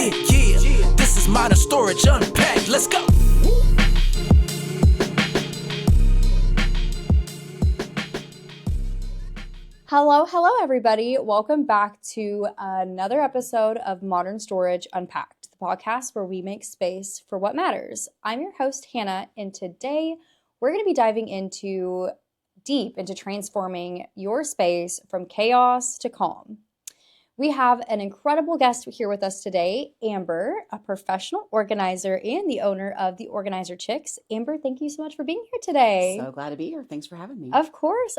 Yeah, this is Modern Storage Unpacked. Let's go. Hello, everybody. Welcome back to another episode of Modern Storage Unpacked, the podcast where we make space for what matters. I'm your host, Hannah, and today we're going to be diving deep into transforming your space from chaos to calm. We have an incredible guest here with us today, Amber, a professional organizer and the owner of the Organizer Chicks. Amber, thank you so much for being here today. So glad to be here. Thanks for having me. Of course.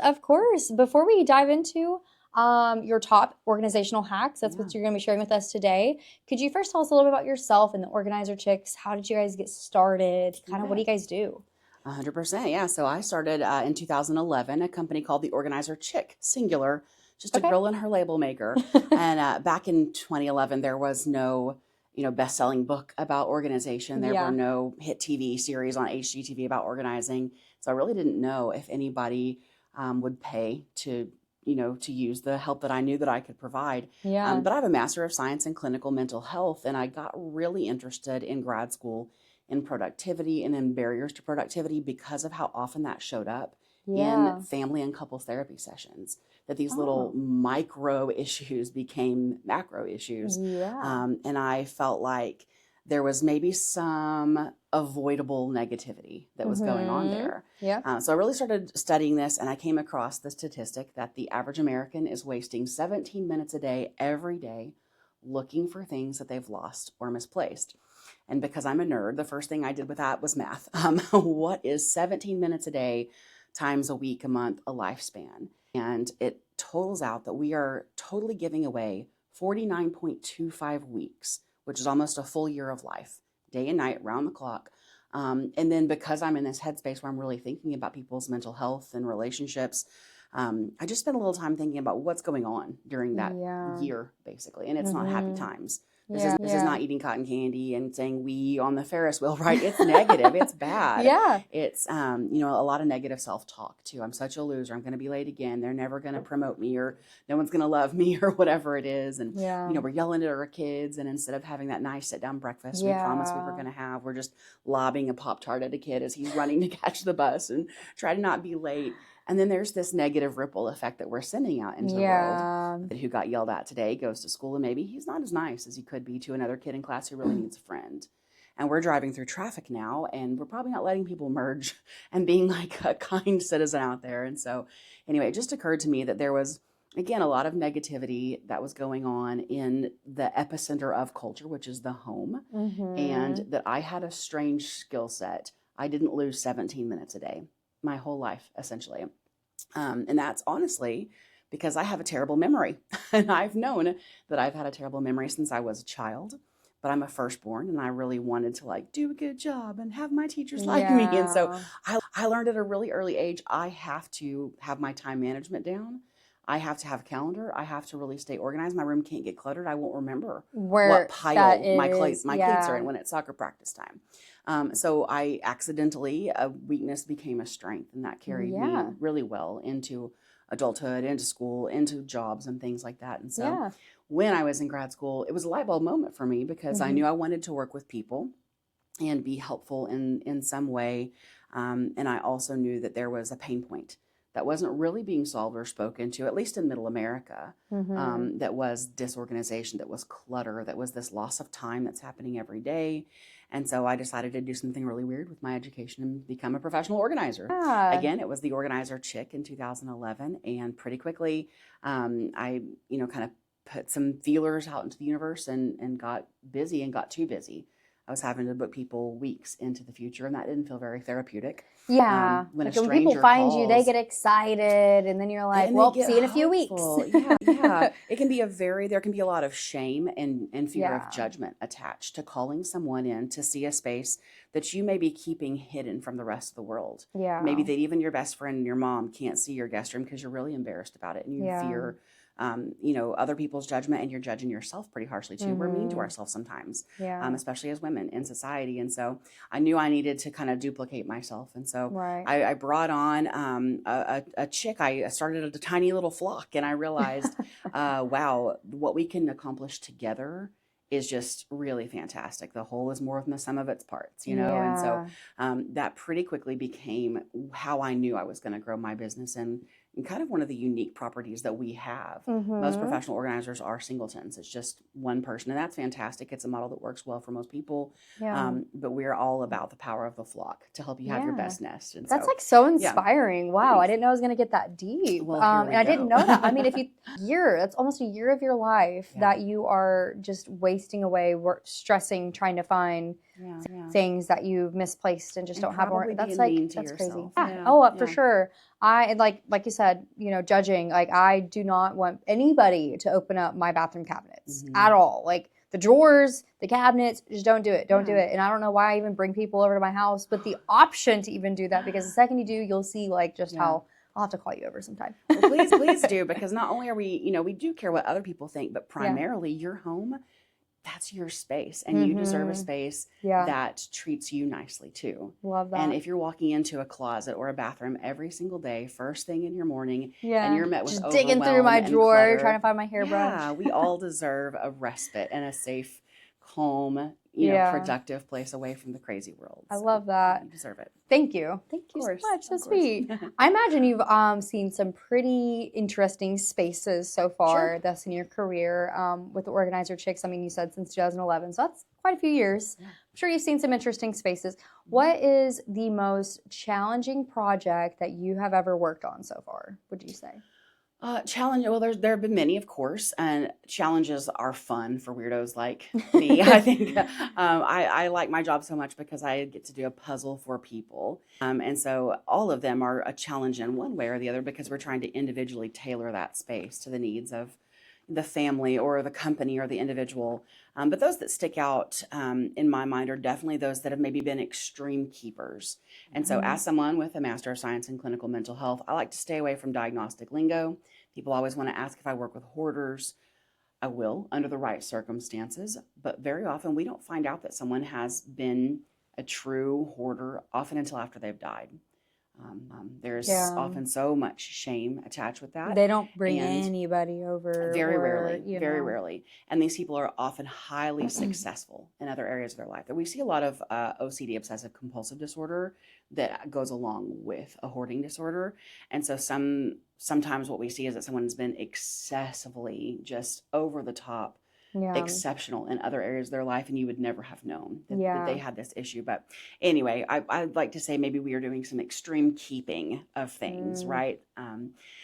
Before we dive into your top organizational hacks, that's what you're going to be sharing with us today. Could you first tell us a little bit about yourself and the Organizer Chicks? How did you guys get started? What do you guys do? 100%. Yeah. So I started in 2011 a company called the Organizer Chick, singular, just a girl and her label maker. And back in 2011, there was no, best-selling book about organization. There were no hit TV series on HGTV about organizing. So I really didn't know if anybody would pay to use the help that I knew that I could provide. But I have a Master of Science in Clinical Mental Health, and I got really interested in grad school in productivity and in barriers to productivity because of how often that showed up in family and couples therapy sessions, that these little micro issues became macro issues. And I felt like there was maybe some avoidable negativity that was going on there. So I really started studying this, and I came across the statistic that the average American is wasting 17 minutes a day, every day, looking for things that they've lost or misplaced. And because I'm a nerd, the first thing I did with that was math. What is 17 minutes a day times a week, a month, a lifespan? And it totals out that we are totally giving away 49.25 weeks, which is almost a full year of life, day and night, round the clock. And then because I'm in this headspace where I'm really thinking about people's mental health and relationships, I just spent a little time thinking about what's going on during that year, basically. And it's not happy times. This is not eating cotton candy and saying we on the Ferris wheel, right? It's negative. It's bad. It's, a lot of negative self-talk too. I'm such a loser. I'm going to be late again. They're never going to promote me, or no one's going to love me, or whatever it is. And, we're yelling at our kids. And instead of having that nice sit-down breakfast we promised we were going to have, we're just lobbing a Pop-Tart at a kid as he's running to catch the bus and try to not be late. And then there's this negative ripple effect that we're sending out into the world. That who got yelled at today goes to school, and maybe he's not as nice as he could be to another kid in class who really needs a friend. And we're driving through traffic now, and we're probably not letting people merge and being like a kind citizen out there. And so anyway, it just occurred to me that there was, again, a lot of negativity that was going on in the epicenter of culture, which is the home, and that I had a strange skill set. I didn't lose 17 minutes a day my whole life, essentially. And that's honestly because I have a terrible memory. And I've known that I've had a terrible memory since I was a child, but I'm a firstborn, and I really wanted to do a good job and have my teachers like me. And so I learned at a really early age, I have to have my time management down. I have to have a calendar. I have to really stay organized. My room can't get cluttered. I won't remember what pile my cleats are in when it's soccer practice time. So I accidentally, a weakness became a strength, and that carried me really well into adulthood, into school, into jobs and things like that. And so when I was in grad school, it was a light bulb moment for me because I knew I wanted to work with people and be helpful in some way. And I also knew that there was a pain point that wasn't really being solved or spoken to, at least in Middle America, that was disorganization, that was clutter, that was this loss of time that's happening every day. And so I decided to do something really weird with my education and become a professional organizer. Again, it was the Organizer Chick in 2011. And pretty quickly, I, kind of put some feelers out into the universe and got busy and got too busy. I was having to book people weeks into the future, and that didn't feel very therapeutic. When people find you, they get excited, and then you're like, well, see you in a few weeks. It can be there can be a lot of shame and fear of judgment attached to calling someone in to see a space that you may be keeping hidden from the rest of the world. Maybe that even your best friend and your mom can't see your guest room because you're really embarrassed about it, and you fear other people's judgment, and you're judging yourself pretty harshly too. We're mean to ourselves sometimes, especially as women in society. And so I knew I needed to kind of duplicate myself. And so I brought on a chick. I started a tiny little flock, and I realized, wow, what we can accomplish together is just really fantastic. The whole is more than the sum of its parts, you know? And so that pretty quickly became how I knew I was going to grow my business and kind of one of the unique properties that we have. Most professional organizers are singletons. It's just one person, and that's fantastic. It's a model that works well for most people. But we're all about the power of the flock to help you have your best nest. And that's so, like so inspiring. Wow, I didn't know I was going to get that deep. Well, and I didn't know that. I mean, that's almost a year of your life that you are just wasting away, stressing, trying to find things that you've misplaced and just don't have more. That's crazy. For sure. I like you said, you know, judging, like I do not want anybody to open up my bathroom cabinets at all. Like the drawers, the cabinets, just don't do it. Don't do it. And I don't know why I even bring people over to my house with the option to even do that, because the second you do, you'll see like just how I'll have to call you over sometime. Well, please do, because not only are we, you know, we do care what other people think, but primarily your home, that's your space, and you deserve a space that treats you nicely too. Love that. And if you're walking into a closet or a bathroom every single day, first thing in your morning, and you're met with just digging through my drawer, clutter, trying to find my hairbrush. Yeah, we all deserve a respite and a safe, calm, productive place away from the crazy world. I love that. You deserve it. Thank you. Thank you so much. So sweet. I imagine you've seen some pretty interesting spaces so far thus in your career with the Organizer Chicks. I mean, you said since 2011, so that's quite a few years. I'm sure you've seen some interesting spaces. What is the most challenging project that you have ever worked on so far, would you say? Challenge. Well, there have been many, of course, and challenges are fun for weirdos like me. I think I like my job so much because I get to do a puzzle for people, and so all of them are a challenge in one way or the other, because we're trying to individually tailor that space to the needs of the family or the company or the individual. But those that stick out in my mind are definitely those that have maybe been extreme keepers. And so as someone with a Master of Science in Clinical Mental Health, I like to stay away from diagnostic lingo. People always want to ask if I work with hoarders. I will, under the right circumstances, but very often we don't find out that someone has been a true hoarder often until after they've died. There's often so much shame attached with that. They don't bring anybody over. Very rarely. And these people are often highly successful in other areas of their life. We see a lot of OCD, obsessive compulsive disorder, that goes along with a hoarding disorder. And so sometimes what we see is that someone's been excessively just over the top exceptional in other areas of their life, and you would never have known that they had this issue. But anyway, I'd like to say maybe we are doing some extreme keeping of things, right?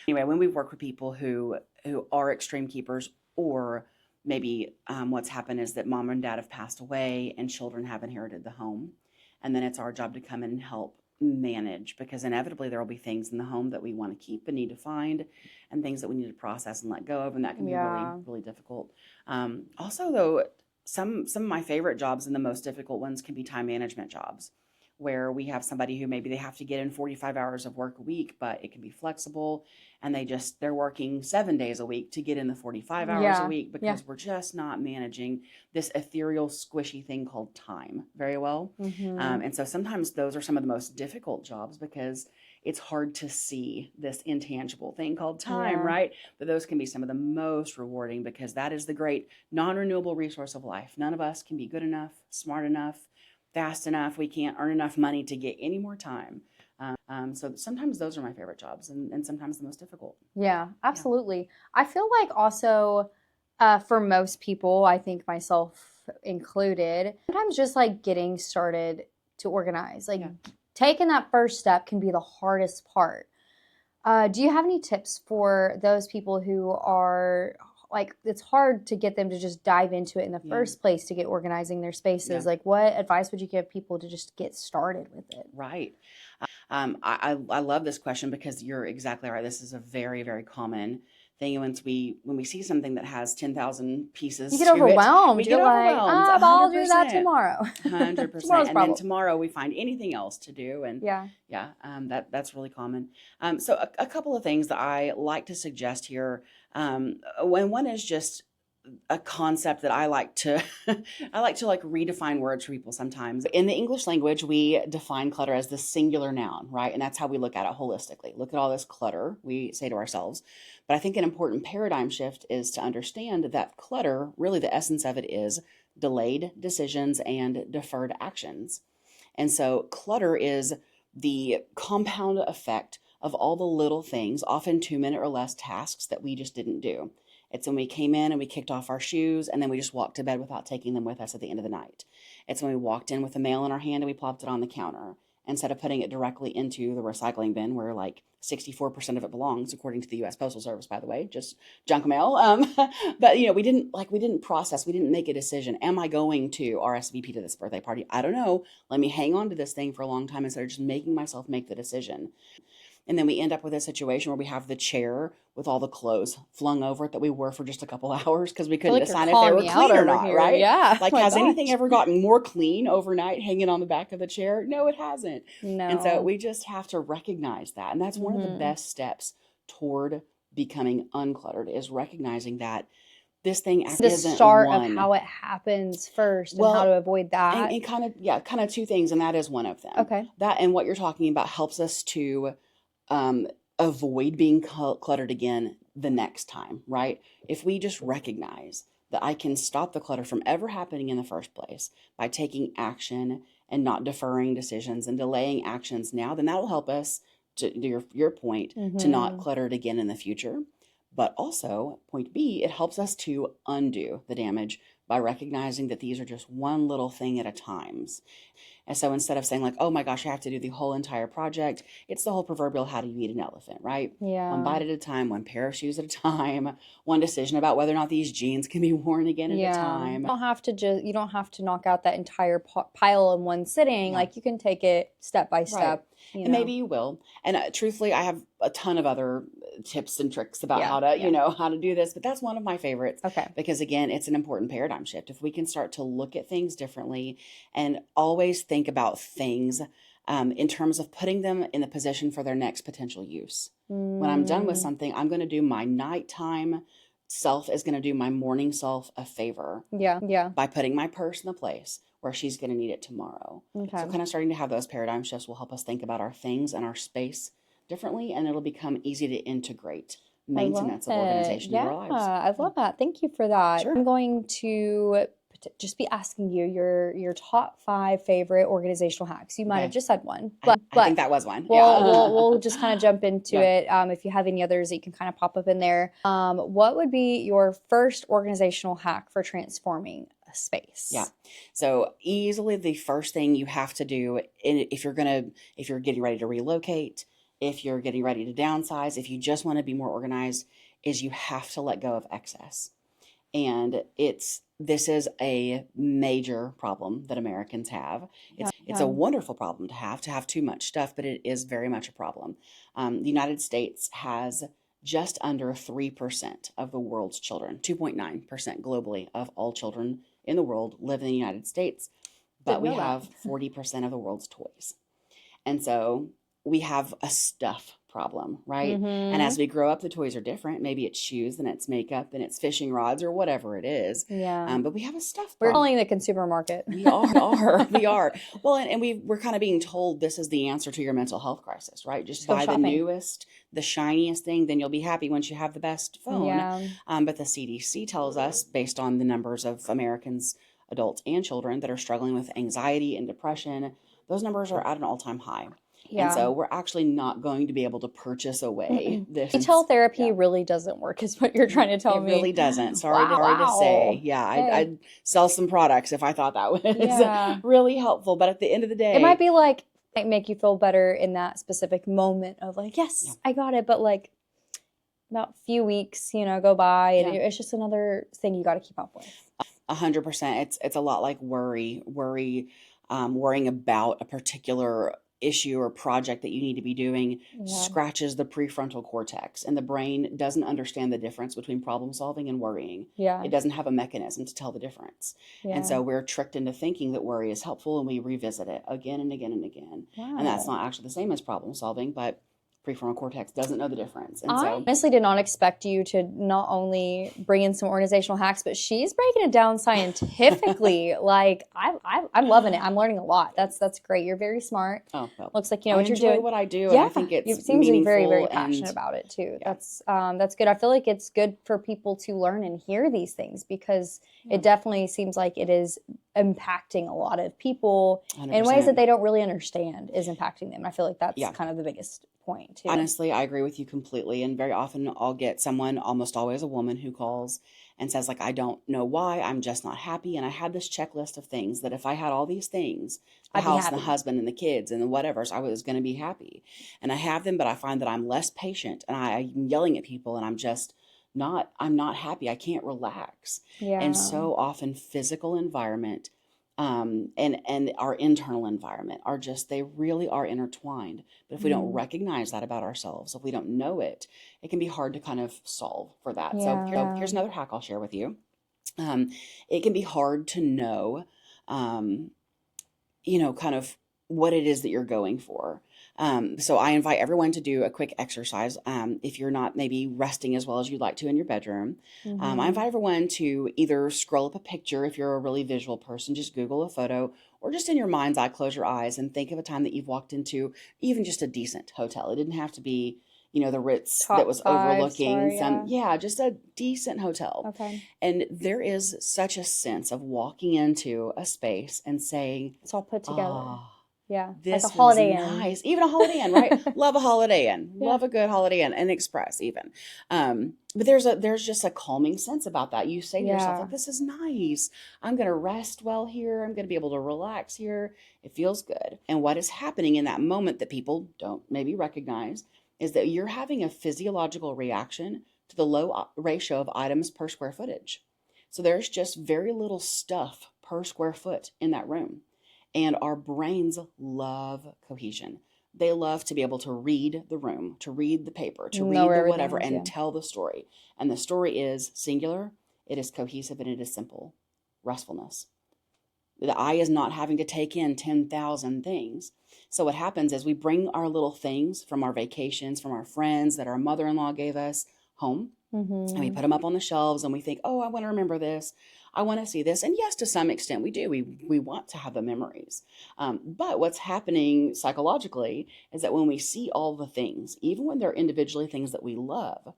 Anyway, when we work with people who are extreme keepers, or maybe what's happened is that mom and dad have passed away and children have inherited the home, and then it's our job to come in and help manage, because inevitably there will be things in the home that we want to keep and need to find, and things that we need to process and let go of, and that can be really, really difficult. Also, though, some of my favorite jobs and the most difficult ones can be time management jobs, where we have somebody who maybe they have to get in 45 hours of work a week, but it can be flexible, and they're working 7 days a week to get in the 45 hours a week, because we're just not managing this ethereal, squishy thing called time very well. And so sometimes those are some of the most difficult jobs, because it's hard to see this intangible thing called time, right? But those can be some of the most rewarding, because that is the great non-renewable resource of life. None of us can be good enough, smart enough, fast enough. We can't earn enough money to get any more time. So sometimes those are my favorite jobs, and sometimes the most difficult. Yeah, absolutely. I feel like also for most people, I think myself included, sometimes just like getting started to organize, like taking that first step can be the hardest part. Do you have any tips for those people who are like, it's hard to get them to just dive into it in the first place to get organizing their spaces? Like, what advice would you give people to just get started with it? Right. I love this question, because you're exactly right. This is a very, very common thing. And when we see something that has 10,000 pieces, you get overwhelmed. You're like, I'll do that tomorrow. 100%. And then tomorrow we find anything else to do. And that's really common. So a couple of things that I like to suggest here. When one is just a concept that I like to redefine words for people sometimes. In the English language, we define clutter as the singular noun, right? And that's how we look at it holistically. Look at all this clutter, we say to ourselves. But I think an important paradigm shift is to understand that clutter, really the essence of it is delayed decisions and deferred actions. And so clutter is the compound effect of all the little things, often 2-minute or less tasks that we just didn't do. It's when we came in and we kicked off our shoes and then we just walked to bed without taking them with us at the end of the night. It's when we walked in with a mail in our hand and we plopped it on the counter instead of putting it directly into the recycling bin where like 64% of it belongs, according to the U.S. Postal Service, by the way, just junk mail. But we didn't process, we didn't make a decision. Am I going to RSVP to this birthday party? I don't know. Let me hang on to this thing for a long time instead of just making myself make the decision. And then we end up with a situation where we have the chair with all the clothes flung over it that we wore for just a couple hours because we couldn't decide if they were clean or not, right? Yeah. Like, has anything ever gotten more clean overnight hanging on the back of the chair? No, it hasn't. No. And so we just have to recognize that. And that's one of the best steps toward becoming uncluttered is recognizing that this thing isn't the start of how it happens first and how to avoid that. And kind of two things, and that is one of them. Okay. That and what you're talking about helps us to avoid being cluttered again the next time, right? If we just recognize that I can stop the clutter from ever happening in the first place by taking action and not deferring decisions and delaying actions now, then that will help us, to your point, to not clutter it again in the future. But also, point B, it helps us to undo the damage by recognizing that these are just one little thing at a time. And so instead of saying like, oh my gosh, I have to do the whole entire project, it's the whole proverbial how do you eat an elephant, right? Yeah. One bite at a time, one pair of shoes at a time, one decision about whether or not these jeans can be worn again at a time. You don't have to knock out that entire pile in one sitting. Like you can take it step by step. Right. And maybe you will. And truthfully, I have a ton of other tips and tricks about how to, how to do this, but that's one of my favorites. Okay. Because again, it's an important paradigm shift. If we can start to look at things differently and always think about things in terms of putting them in the position for their next potential use. When I'm done with something, I'm going to do my nighttime self is going to do my morning self a favor. Yeah. By putting my purse in the place where she's going to need it tomorrow. Okay. So kind of starting to have those paradigm shifts will help us think about our things and our space differently, and it'll become easy to integrate maintenance of organization in our lives. I love that. Thank you for that. Sure. I'm going to just be asking you your top 5 favorite organizational hacks. You might have just said one, but I think that was one. We'll just kind of jump into it. If you have any others that you can kind of pop up in there. What would be your first organizational hack for transforming a space? Yeah. So easily the first thing you have to do if you're getting ready to relocate, if you're getting ready to downsize, if you just want to be more organized, is you have to let go of excess. And this is a major problem that Americans have. It's a wonderful problem to have too much stuff, but it is very much a problem. The United States has just under 3% of the world's children, 2.9% globally of all children in the world live in the United States, but we have 40% of the world's toys. And so we have a stuff problem, right? And as we grow up, the toys are different. Maybe it's shoes, then it's makeup, then it's fishing rods or whatever it is. Yeah. But we have a stuff We're problem. calling the consumer market. We are. Well, and we're kind of being told this is the answer to your mental health crisis, right? Just buy the newest, the shiniest thing, then you'll be happy once you have the best phone. Yeah. But the CDC tells us, based on the numbers of Americans, adults and children that are struggling with anxiety and depression, those numbers are at an all-time high. Yeah. And so we're actually not going to be able to purchase away this. Retail therapy really doesn't work is what you're trying to tell me. It really doesn't. Sorry to say. Yeah, I'd sell some products if I thought that was really helpful. But at the end of the day, it might be like make you feel better in that specific moment of like, yes, I got it. But like about a few weeks, go by and it's just another thing you got to keep up with. 100%. It's a lot like worrying about a particular issue or project that you need to be doing scratches the prefrontal cortex, and the brain doesn't understand the difference between problem solving and worrying. Yeah. It doesn't have a mechanism to tell the difference. Yeah. And so we're tricked into thinking that worry is helpful, and we revisit it again and again and again. Wow. And that's not actually the same as problem solving, but prefrontal cortex doesn't know the difference. And I so honestly did not expect you to not only bring in some organizational hacks, but she's breaking it down scientifically. Like I'm loving it. I'm learning a lot. That's great. You're very smart. oh well, Looks like you know I what you're enjoy doing. what I do, and Yeah, I think you it's seem to be very, very meaningful passionate and about it too. yeah. That's good. I feel like it's good for people to learn and hear these things because it definitely seems like it is impacting a lot of people in ways that 100%. they don't really understand is impacting them. I feel like that's Yeah. kind of the biggest point too. Honestly, I agree with you completely. And very often I'll get someone, almost always a woman, who calls and says, like, I don't know why, I'm just not happy. And I had this checklist of things that if I had all these things, the I'd be house and the happy. husband and the kids and the whatever, so I was going to be happy. And I have them, but I find that I'm less patient and I'm yelling at people and I'm not happy. I can't relax. Yeah. And so often physical environment and our internal environment are they really are intertwined. But if we don't recognize that about ourselves, if we don't know it, it can be hard to kind of solve for that. So here's another hack I'll share with you. It can be hard to know, kind of what it is that you're going for. So I invite everyone to do a quick exercise. If you're not maybe resting as well as you'd like to in your bedroom, I invite everyone to either scroll up a picture. If you're a really visual person, just Google a photo, or just in your mind's eye, close your eyes and think of a time that you've walked into even just a decent hotel. It didn't have to be, the Ritz Top that was overlooking five-star, just a decent hotel. Okay. And there is such a sense of walking into a space and saying, It's all put together. "Ah, Yeah. this Like a Holiday feels Inn. nice." Even a Holiday Inn, right? Love a Holiday Inn. Yeah. Love a good Holiday Inn, and Express even. But there's just a calming sense about that. You say to yourself, like, this is nice. I'm going to rest well here. I'm going to be able to relax here. It feels good. And what is happening in that moment that people don't maybe recognize is that you're having a physiological reaction to the low ratio of items per square footage. So there's just very little stuff per square foot in that room. And our brains love cohesion. They love to be able to read the room, to read the paper, to read the whatever, and tell the story. And the story is singular, it is cohesive, and it is simple. Restfulness. The eye is not having to take in 10,000 things. So what happens is we bring our little things from our vacations, from our friends that our mother-in-law gave us home, and we put them up on the shelves and we think, oh, I want to remember this. I want to see this. And yes, to some extent we do. We want to have the memories. But what's happening psychologically is that when we see all the things, even when they're individually things that we love,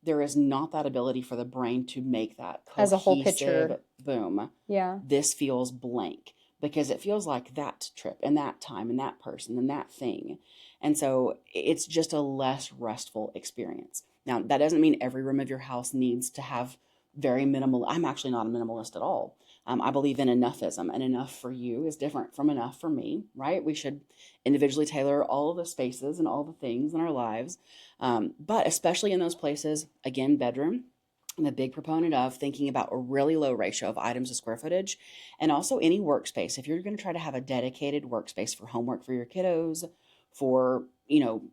there is not that ability for the brain to make that cohesive, as a whole picture. Boom. Yeah. This feels blank because it feels like that trip and that time and that person and that thing. And so it's just a less restful experience. Now, that doesn't mean every room of your house needs to have very minimal. I'm actually not a minimalist at all. I believe in enoughism, and enough for you is different from enough for me, right? We should individually tailor all of the spaces and all the things in our lives. But especially in those places, again, bedroom, I'm a big proponent of thinking about a really low ratio of items to square footage, and also any workspace. If you're going to try to have a dedicated workspace for homework for your kiddos, for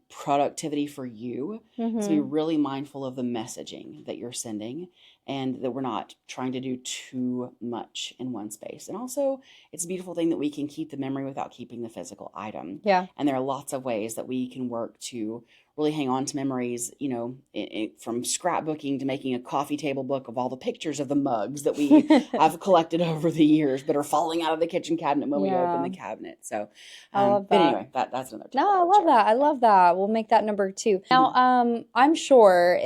productivity for you, to be really mindful of the messaging that you're sending, and that we're not trying to do too much in one space. And also, it's a beautiful thing that we can keep the memory without keeping the physical item. Yeah. And there are lots of ways that we can work to really hang on to memories, from scrapbooking to making a coffee table book of all the pictures of the mugs that we have collected over the years, but are falling out of the kitchen cabinet when we open the cabinet. So, I love that. But anyway, that's another tip. No, I love that. I love that. We'll make that number 2. Now, I'm sure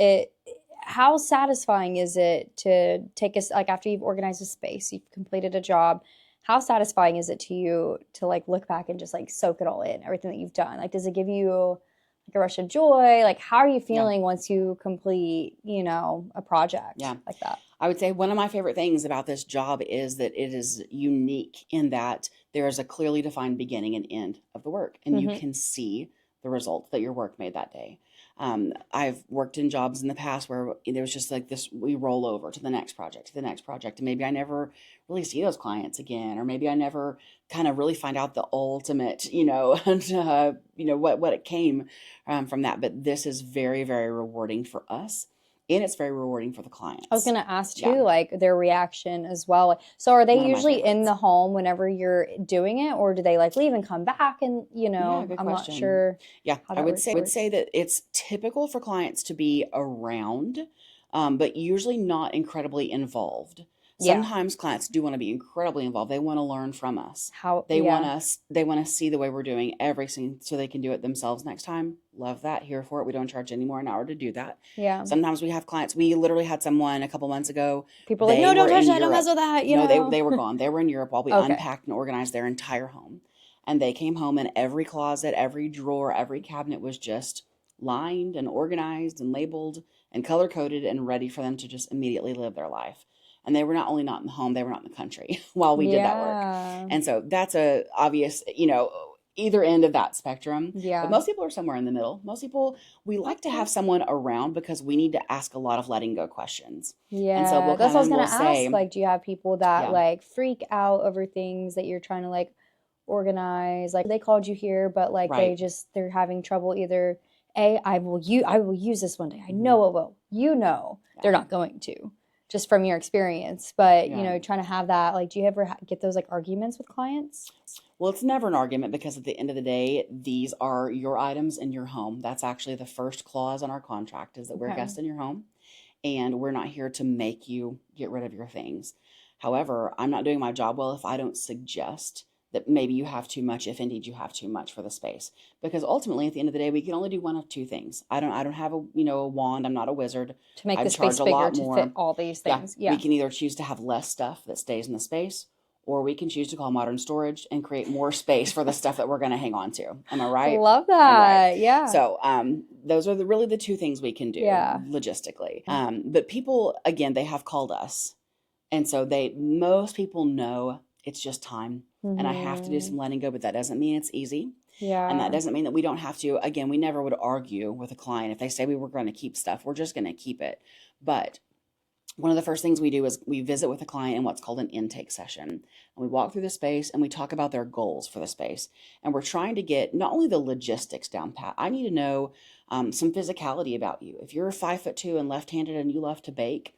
how satisfying is it to take us, like, after you've organized a space, you've completed a job, how satisfying is it to you to, like, look back and just, like, soak it all in, everything that you've done? Like, does it give you like a rush of joy? Like, how are you feeling once you complete, a project like that? I would say one of my favorite things about this job is that it is unique in that there is a clearly defined beginning and end of the work, and you can see the results that your work made that day. I've worked in jobs in the past where there was just like this, we roll over to the next project, and maybe I never really see those clients again, or maybe I never kind of really find out the ultimate, what it came from that. But this is very, very rewarding for us. and it's very rewarding for the clients. I was going to ask too, Yeah. like their reaction as well. So are One they of my usually in favorites. the home whenever you're doing it, or do they like leave and come back? And, Yeah, good I'm not question. sure Yeah, how I that would say works. that it's typical for clients to be around, but usually not incredibly involved. Yeah. Sometimes clients do want to be incredibly involved. They want to learn from us. Yeah. They want to see the way we're doing everything so they can do it themselves next time. Love that. Here for it. We don't charge any more an hour to do that. Yeah. Sometimes we have clients. We literally had someone a couple months ago. People are like, They no, don't were touch in that. Don't mess Europe. with that. No, they were gone. They were in Europe while we Okay. unpacked and organized their entire home. And they came home and every closet, every drawer, every cabinet was just lined and organized and labeled and color coded and ready for them to just immediately live their life. And they were not only not in the home, they were not in the country while we did that work. Yeah. And so that's a obvious, either end of that spectrum. Yeah. But most people are somewhere in the middle. Most people, we like to have someone around because we need to ask a lot of letting go questions. Yeah. And so we'll That's what I was we'll going to say, ask. Like, do you have people that Yeah. like freak out over things that you're trying to like organize? Like they called you here, but like Right. they're having trouble either. I will use this one day. I Mhm. know it will. They're Yeah. not going to, just from your experience. But Yeah. trying to have that. Like, do you ever get those like arguments with clients? Well, it's never an argument because at the end of the day, these are your items in your home. That's actually the first clause on our contract is that we're Okay. guests in your home and we're not here to make you get rid of your things. However, I'm not doing my job well if I don't suggest that maybe you have too much, if indeed you have too much for the space. Because ultimately, at the end of the day, we can only do one of two things. I don't have a wand. I'm not a wizard. To make I'd the space charge a bigger lot to more. fit all these things. We can either choose to have less stuff that stays in the space, or we can choose to call Modern Storage and create more space for the stuff that we're going to hang on to. Am I right? Love I'm that. right. Yeah. So those are really the two things we can do Yeah. logistically. But people, again, they have called us. And so most people know it's just time. And I have to do some letting go, but that doesn't mean it's easy. Yeah. And that doesn't mean that we don't have to. Again, we never would argue with a client. If they say we were going to keep stuff, we're just going to keep it. But one of the first things we do is we visit with a client in what's called an intake session. And we walk through the space and we talk about their goals for the space. And we're trying to get not only the logistics down pat, I need to know some physicality about you. If you're 5'2" and left-handed and you love to bake,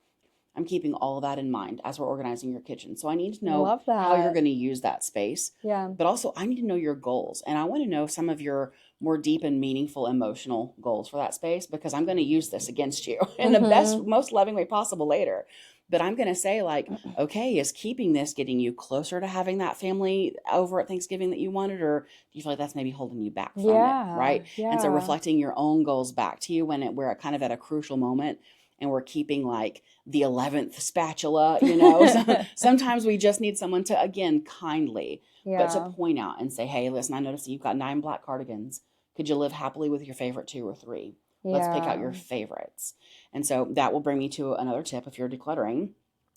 I'm keeping all of that in mind as we're organizing your kitchen. So I need to know Love how you're that. going to use that space. Yeah. But also I need to know your goals. And I want to know some of your more deep and meaningful emotional goals for that space because I'm going to use this against you in the best, most loving way possible later. But I'm going to say like, okay, is keeping this getting you closer to having that family over at Thanksgiving that you wanted? Or do you feel like that's maybe holding you back from it? Right. Yeah. And so reflecting your own goals back to you when we're kind of at a crucial moment and we're keeping like the 11th spatula, sometimes we just need someone to, again, kindly, but to point out and say, hey, listen, I noticed you've got 9 black cardigans. Could you live happily with your favorite 2 or 3? Let's pick out your favorites. And so that will bring me to another tip if you're decluttering.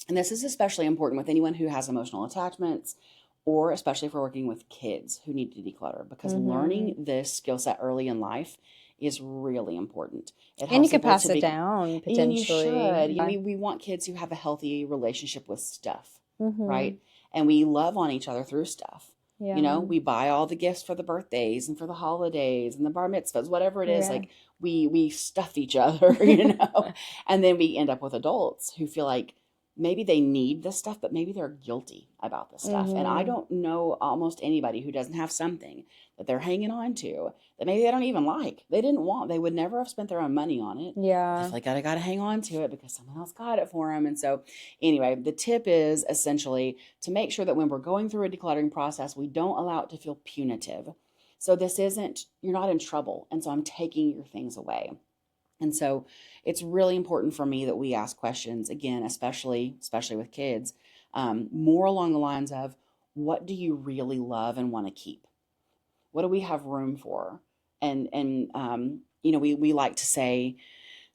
And this is especially important with anyone who has emotional attachments, or especially if we're working with kids who need to declutter, because learning this skill set early in life is really important. And you can pass it down potentially. And you should. Yeah. We want kids who have a healthy relationship with stuff, right? And we love on each other through stuff. Yeah. We buy all the gifts for the birthdays and for the holidays and the bar mitzvahs, whatever it is. Yeah. Like we stuff each other, and then we end up with adults who feel like maybe they need this stuff, but maybe they're guilty about this stuff. And I don't know almost anybody who doesn't have something that they're hanging on to that maybe they don't even like. They didn't want, they would never have spent their own money on it. Yeah. I feel like I got to hang on to it because someone else got it for them. And so anyway, the tip is essentially to make sure that when we're going through a decluttering process, we don't allow it to feel punitive. So this isn't, you're not in trouble. And so I'm taking your things away. And so it's really important for me that we ask questions, again, especially with kids, more along the lines of, what do you really love and want to keep? What do we have room for? And we like to say,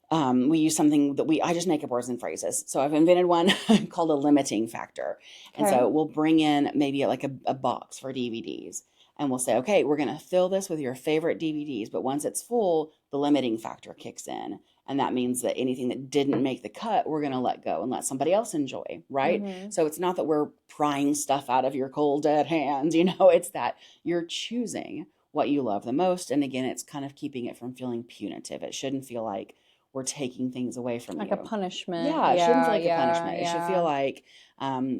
we use something that I just make up words and phrases. So I've invented one called a limiting factor. And so we'll bring in maybe like a box for DVDs. And we'll say, okay, we're going to fill this with your favorite DVDs. But once it's full, the limiting factor kicks in. And that means that anything that didn't make the cut, we're going to let go and let somebody else enjoy, right? So it's not that we're prying stuff out of your cold, dead hands. It's that you're choosing what you love the most. And again, it's kind of keeping it from feeling punitive. It shouldn't feel like we're taking things away from Like you. a punishment. Yeah, it shouldn't feel like a punishment. It should Yeah. feel like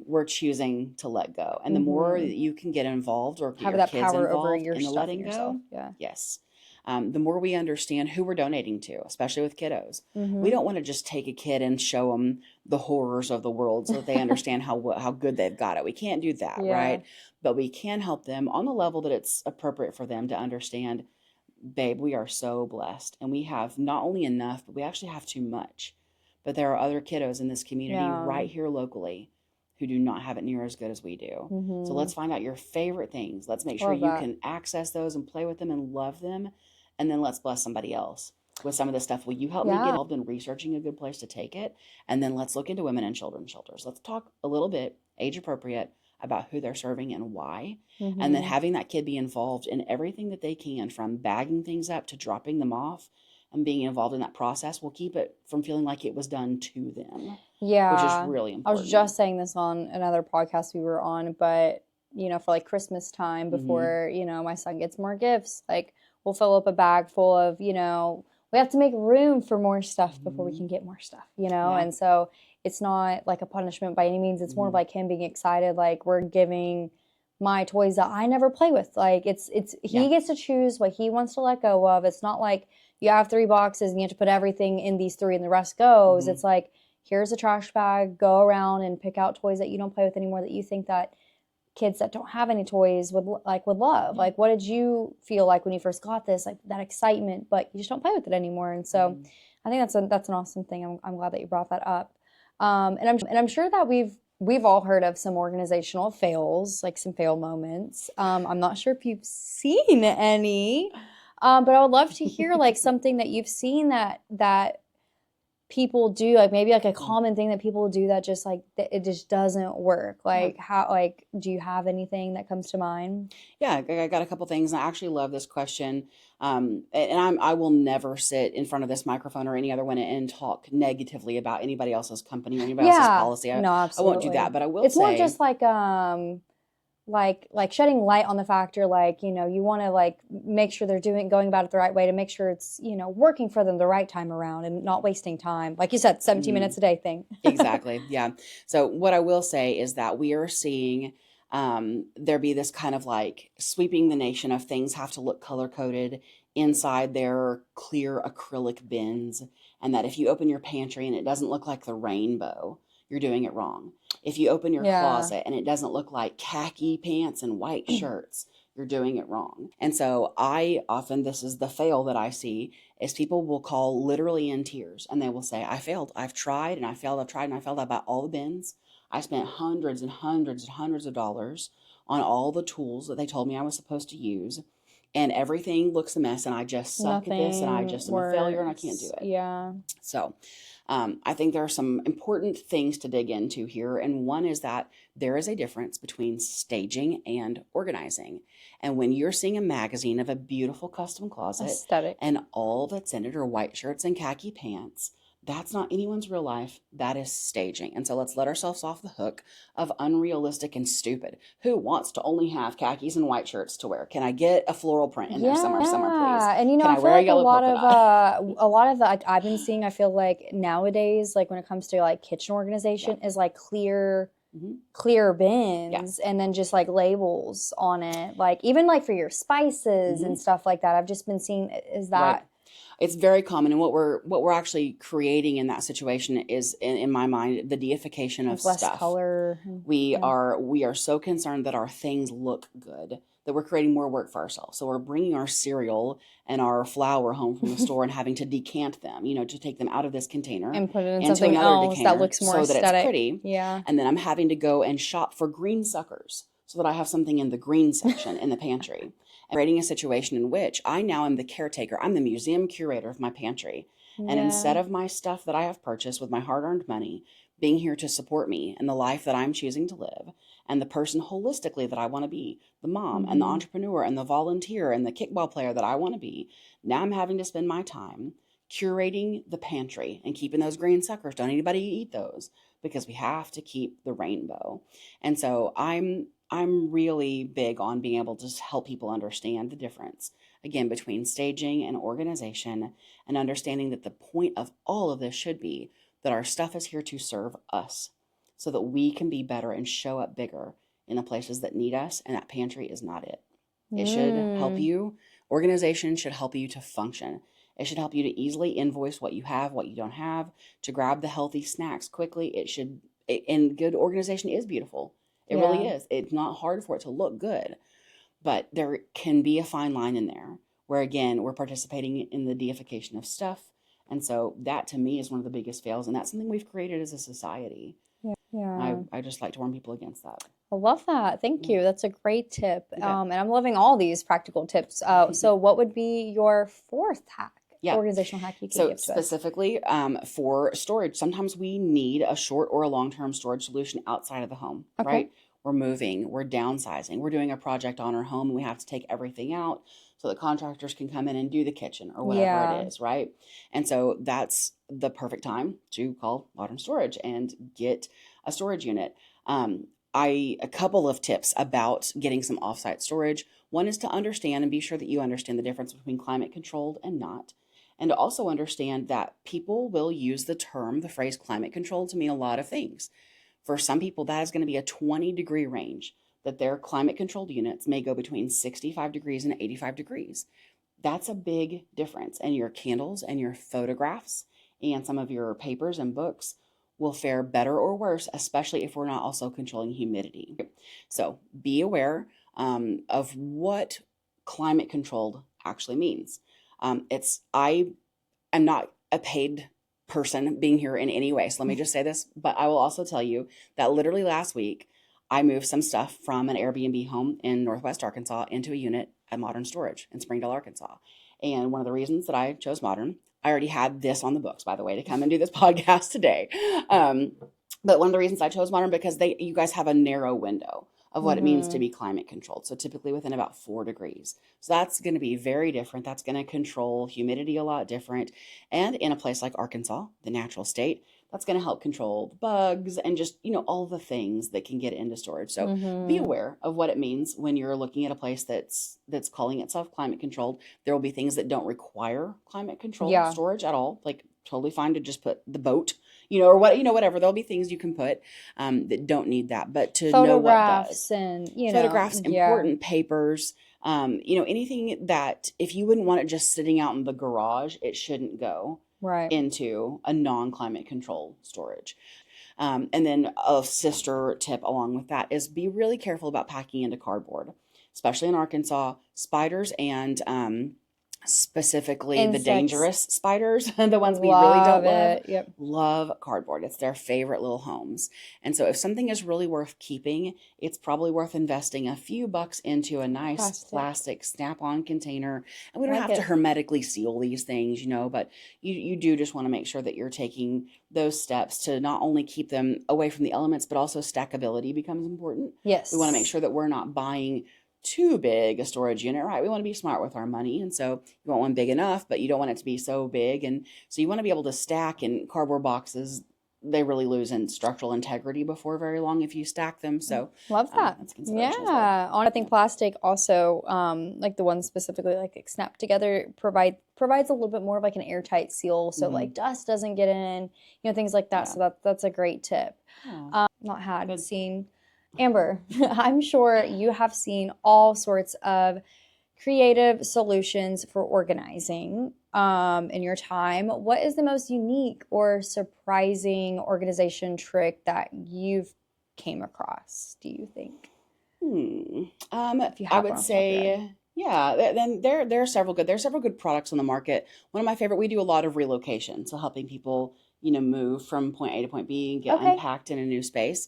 we're choosing to let go. And the more that you can get involved or get Have your that kids power over involved your in the stuff letting and yourself. go, Yeah. yes, the more we understand who we're donating to, especially with kiddos. We don't want to just take a kid and show them the horrors of the world so that they understand how good they've got it. We can't do that, right? But we can help them on the level that it's appropriate for them to understand, babe, we are so blessed. And we have not only enough, but we actually have too much. But there are other kiddos in this community right here locally who do not have it near as good as we do. So let's find out your favorite things. Let's make sure you can access those and play with them and love them. And then let's bless somebody else with some of this stuff. Will you help me get involved in researching a good place to take it? And then let's look into women and children's shelters. Let's talk a little bit, age appropriate, about who they're serving and why. And then having that kid be involved in everything that they can, from bagging things up to dropping them off, and being involved in that process will keep it from feeling like it was done to them. Yeah. Which is really important. I was just saying this on another podcast we were on, but, you know, for like Christmas time before, you know, my son gets more gifts, like we'll fill up a bag full of, you know, we have to make room for more stuff before we can get more stuff, you know? And so it's not like a punishment by any means. It's more of like him being excited. Like we're giving my toys that I never play with. Like he gets to choose what he wants to let go of. It's not like you have 3 boxes and you have to put everything in these 3 and the rest goes. It's like, here's a trash bag, go around and pick out toys that you don't play with anymore that you think that kids that don't have any toys would love. Like, what did you feel like when you first got this? Like that excitement, but you just don't play with it anymore. And so I think that's an awesome thing. I'm glad that you brought that up. And I'm sure that we've all heard of some organizational fails, like some fail moments. I'm not sure if you've seen any, but I would love to hear like something that you've seen that people do, like maybe like a common thing that people do that just like it just doesn't work. Like how, like, do you have anything that comes to mind? Yeah, I got a couple things. I actually love this question. And I will never sit in front of this microphone or any other one and talk negatively about anybody else's company or anybody else's policy. No, absolutely. I won't do that, but I will it's say, more just like shedding light on the factor, like, you know, you want to like make sure they're going about it the right way to make sure it's, you know, working for them the right time around and not wasting time. Like you said, 17 minutes a day thing. Exactly. Yeah. So what I will say is that we are seeing there be this kind of like sweeping the nation of things have to look color coded inside their clear acrylic bins. And that if you open your pantry and it doesn't look like the rainbow, you're doing it wrong. If you open your closet and it doesn't look like khaki pants and white shirts, you're doing it wrong. And so this is the fail that I see, is people will call literally in tears and they will say, I failed. I've tried and I failed. I've tried and I failed. I bought all the bins. I spent hundreds and hundreds and hundreds of dollars on all the tools that they told me I was supposed to use. And everything looks a mess and I just suck at this and I just am a failure and I can't do it. Yeah. So I think there are some important things to dig into here. And one is that there is a difference between staging and organizing. And when you're seeing a magazine of a beautiful custom closet Aesthetic, and all that's in it are white shirts and khaki pants, that's not anyone's real life. That is staging. And so let's let ourselves off the hook of unrealistic and stupid. Who wants to only have khakis and white shirts to wear? Can I get a floral print in there somewhere, please? And you know, Can I I feel wear a like yellow polka dot? a lot of the like, I've been seeing, I feel like nowadays, like when it comes to like kitchen organization, is like clear bins and then just like labels on it, like even like for your spices and stuff like that. I've just been seeing, is that right. It's very common, and what we're actually creating in that situation is, in my mind, the deification of less stuff. color. We are so concerned that our things look good that we're creating more work for ourselves. So we're bringing our cereal and our flour home from the store and having to decant them, you know, to take them out of this container and put it in into something another else decanter that looks more so aesthetic. that it's pretty. Yeah. And then I'm having to go and shop for green suckers so that I have something in the green section in the pantry. And creating a situation in which I now am the caretaker. I'm the museum curator of my pantry. And instead of my stuff that I have purchased with my hard-earned money being here to support me and the life that I'm choosing to live and the person holistically that I want to be, the mom and the entrepreneur and the volunteer and the kickball player that I want to be, now I'm having to spend my time curating the pantry and keeping those green suckers. Don't anybody eat those, because we have to keep the rainbow. And so I'm really big on being able to help people understand the difference again, between staging and organization, and understanding that the point of all of this should be that our stuff is here to serve us so that we can be better and show up bigger in the places that need us. And that pantry is not it. It should help you. Organization should help you to function. It should help you to easily invoice what you have, what you don't have, to grab the healthy snacks quickly. And good organization is beautiful. It really is. It's not hard for it to look good, but there can be a fine line in there where, again, we're participating in the deification of stuff. And so that to me is one of the biggest fails. And that's something we've created as a society. Yeah. I just like to warn people against that. I love that. Thank you. That's a great tip. And I'm loving all these practical tips. So what would be your fourth hack? Organizational hack you can give to us? Specifically for storage, sometimes we need a short or a long-term storage solution outside of the home, right? We're moving, we're downsizing, we're doing a project on our home, and we have to take everything out so that contractors can come in and do the kitchen or whatever it is, right? And so that's the perfect time to call Modern Storage and get a storage unit. A couple of tips about getting some offsite storage. One is to understand and be sure that you understand the difference between climate controlled and not. And to also understand that people will use the phrase climate controlled to mean a lot of things. For some people, that is going to be a 20-degree range, that their climate controlled units may go between 65 degrees and 85 degrees. That's a big difference. And your candles and your photographs and some of your papers and books will fare better or worse, especially if we're not also controlling humidity. So be aware of what climate controlled actually means. I am not a paid person being here in any way. So let me just say this, but I will also tell you that literally last week, I moved some stuff from an Airbnb home in Northwest Arkansas into a unit at Modern Storage in Springdale, Arkansas. And one of the reasons that I chose Modern, I already had this on the books, by the way, to come and do this podcast today. But one of the reasons I chose Modern, because you guys have a narrow window of what it means to be climate controlled. So typically within about 4 degrees. So that's going to be very different. That's going to control humidity a lot different. And in a place like Arkansas, the natural state, that's going to help control the bugs and just, all the things that can get into storage. So be aware of what it means when you're looking at a place that's calling itself climate controlled. There will be things that don't require climate controlled storage at all. Like totally fine to just put the boat, or whatever. There'll be things you can put that don't need that, but to know what does. And photographs, important papers, anything that if you wouldn't want it just sitting out in the garage, it shouldn't go into a non-climate controlled storage. And then a sister tip along with that is be really careful about packing into cardboard, especially in Arkansas. Spiders and specifically insects. The dangerous spiders, the ones we really don't love, love cardboard. It's their favorite little homes. And so if something is really worth keeping, it's probably worth investing a few bucks into a nice plastic snap-on container. And we don't have to hermetically seal these things, but you do just want to make sure that you're taking those steps to not only keep them away from the elements, but also stackability becomes important. Yes. We want to make sure that we're not buying too big a storage unit, right? We want to be smart with our money. And so you want one big enough, but you don't want it to be so big. And so you want to be able to stack in cardboard boxes. They really lose in structural integrity before very long if you stack them. So love that. That's consideration as well. I think plastic also, like the ones specifically like snap together, provides a little bit more of like an airtight seal. So like dust doesn't get in, things like that. So that's a great tip. Seen. Amber, I'm sure you have seen all sorts of creative solutions for organizing in your time. What is the most unique or surprising organization trick that you've came across, do you think? I would say, then there are several good products on the market. One of my favorite, we do a lot of relocation, so helping people move from point A to point B and get unpacked in a new space.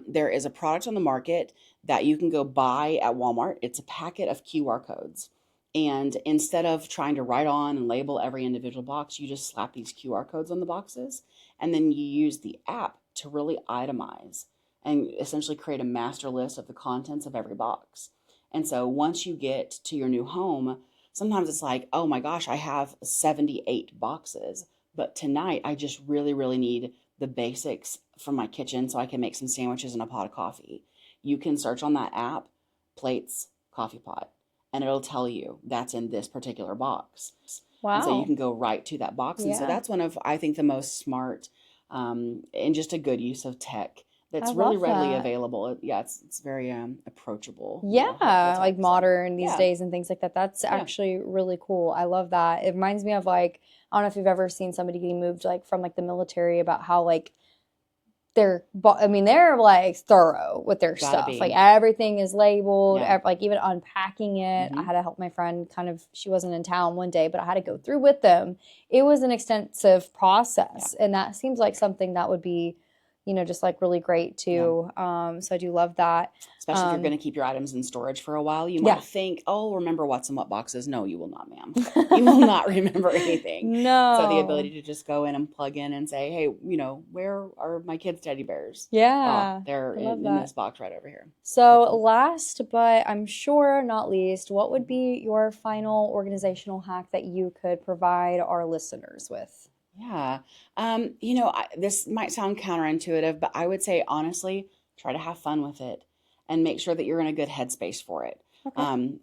There is a product on the market that you can go buy at Walmart. It's a packet of QR codes. And instead of trying to write on and label every individual box, you just slap these QR codes on the boxes. And then you use the app to really itemize and essentially create a master list of the contents of every box. And so once you get to your new home, sometimes it's like, oh my gosh, I have 78 boxes. But tonight, I just really, really need the basics from my kitchen so I can make some sandwiches and a pot of coffee. You can search on that app, plates, coffee pot, and it'll tell you that's in this particular box. Wow. And so you can go right to that box. And so that's one of, I think, the most smart and just a good use of tech that's really readily available. Yeah, it's very approachable. Yeah, like modern these days and things like that. That's actually really cool. I love that. It reminds me of like, I don't know if you've ever seen somebody getting moved like from like the military, about how like they're like thorough with their stuff. Like everything is labeled, like even unpacking it. I had to help my friend she wasn't in town one day, but I had to go through with them. It was an extensive process. And that seems like something that would be, just like really great too. So I do love that. Especially if you're going to keep your items in storage for a while. You might think, oh, remember what's in what boxes. No, you will not, ma'am. You will not remember anything. No. So the ability to just go in and plug in and say, hey, where are my kids' teddy bears? Yeah. Oh, they're in this box right over here. So last, but I'm sure not least, what would be your final organizational hack that you could provide our listeners with? Yeah. This might sound counterintuitive, but I would say, honestly, try to have fun with it and make sure that you're in a good headspace for it. Okay.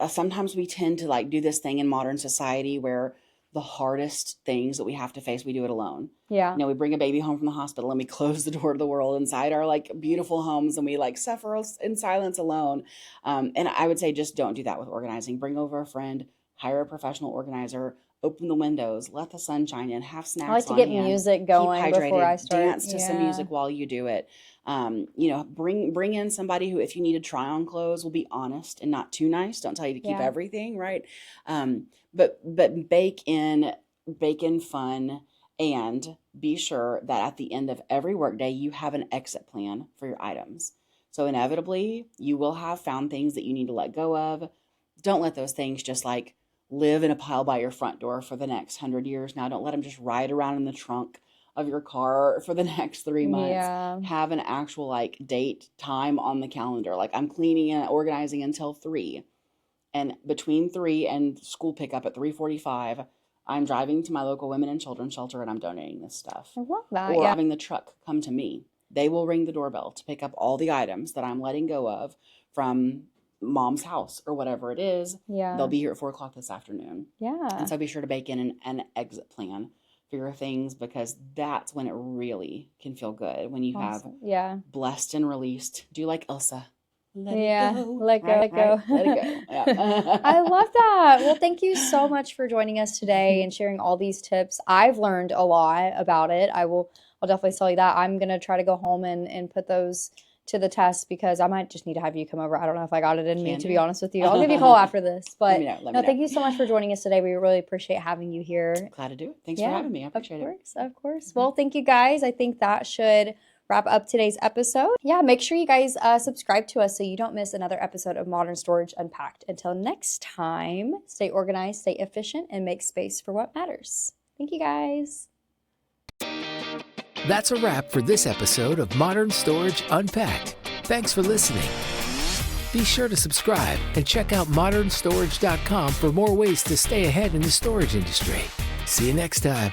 Sometimes we tend to like do this thing in modern society where the hardest things that we have to face, we do it alone. Yeah. We bring a baby home from the hospital and we close the door to the world inside our like beautiful homes, and we like suffer in silence alone. And I would say just don't do that with organizing. Bring over a friend, hire a professional organizer, open the windows, let the sun shine in, have snacks. I like to get music going before I start. Dance to some music while you do it. Bring in somebody who, if you need to try on clothes, will be honest and not too nice. Don't tell you to keep everything, right? But bake in fun, and be sure that at the end of every workday, you have an exit plan for your items. So inevitably, you will have found things that you need to let go of. Don't let those things just like live in a pile by your front door for the next 100 years. Now, don't let them just ride around in the trunk of your car for the next 3 months. Yeah. Have an actual like date time on the calendar. Like, I'm cleaning and organizing until 3. And between 3 and school pickup at 3:45, I'm driving to my local women and children's shelter and I'm donating this stuff. I love that. Or having the truck come to me. They will ring the doorbell to pick up all the items that I'm letting go of from mom's house or whatever it is. Yeah. They'll be here at 4:00 this afternoon. Yeah. And so be sure to bake in an exit plan for your things, because that's when it really can feel good. When you have blessed and released. Do like Elsa. Let it go. Let go. Let go. Let it go. Yeah. I love that. Well, thank you so much for joining us today and sharing all these tips. I've learned a lot about it. I'll definitely tell you that. I'm going to try to go home and put those to the test, because I might just need to have you come over. I don't know if I got it in me, to be honest with you. I'll give you a call after this. But let me know. Thank you so much for joining us today. We really appreciate having you here. Glad to do it. Thanks for having me. I appreciate it. Of course. Well, thank you guys. I think that should wrap up today's episode. Yeah, make sure you guys subscribe to us so you don't miss another episode of Modern Storage Unpacked. Until next time, stay organized, stay efficient, and make space for what matters. Thank you guys. That's a wrap for this episode of Modern Storage Unpacked. Thanks for listening. Be sure to subscribe and check out modernstorage.com for more ways to stay ahead in the storage industry. See you next time.